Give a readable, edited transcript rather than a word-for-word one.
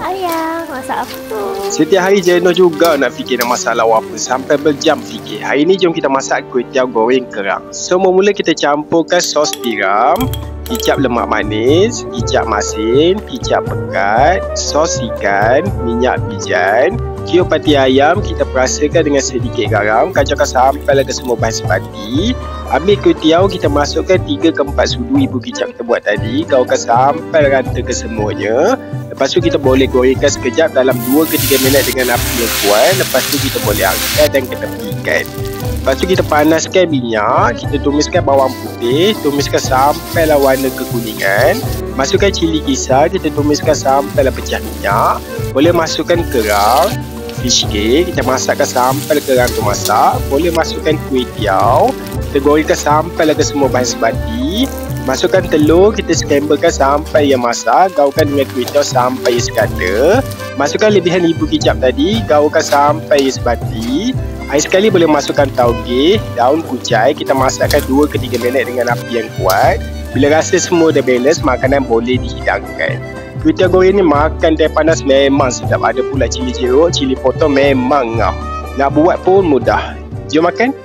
Ayah, masak apa tu? Setiap hari jenuh juga nak fikir nak masak lauk apa. Sampai berjam fikir. Hari ni jom kita masak kuih tiaw goreng kerang. So, mula kita campurkan sos tiram, kicap lemak manis, kicap masin, kicap pekat, sos ikan, minyak pijan, kiuk pati ayam. Kita perasakan dengan sedikit garam. Kacaukan sampai ke semua bahan sepati. Ambil kuih tiaw, kita masukkan 3 ke 4 sudu ibu kicap kita buat tadi. Gaulkan sampai rata ke semuanya. Lepas tu kita boleh gorengkan sekejap dalam 2 ke 3 minit dengan api yang kuat. Lepas tu kita boleh angkat dan ketepikan. Lepas tu kita panaskan minyak. Kita tumiskan bawang putih. Tumiskan sampailah warna kekuningan. Masukkan cili kisar. Kita tumiskan sampailah pecah minyak. Boleh masukkan kerang, fish cake. Kita masakkan sampai kerang tu masak. Boleh masukkan kuih tiaw. Kita gorengkan sampailah ke semua bahan sebati. Masukkan telur, kita scramblekan sampai ia masak. Gaulkan dengan kuih tiaw sampai ia sekata. Masukkan lebihan ibu kicap tadi. Gaulkan sampai ia sebati. Air sekali boleh masukkan tauge, daun kucai. Kita masakkan 2 ke 3 minit dengan api yang kuat. Bila rasa semua dah balance, makanan boleh dihidangkan. Kuih tiaw goreng ni makan teh panas memang sedap. Ada pula cili jeruk, cili potong memang ngam. Nak buat pun mudah. Jom makan.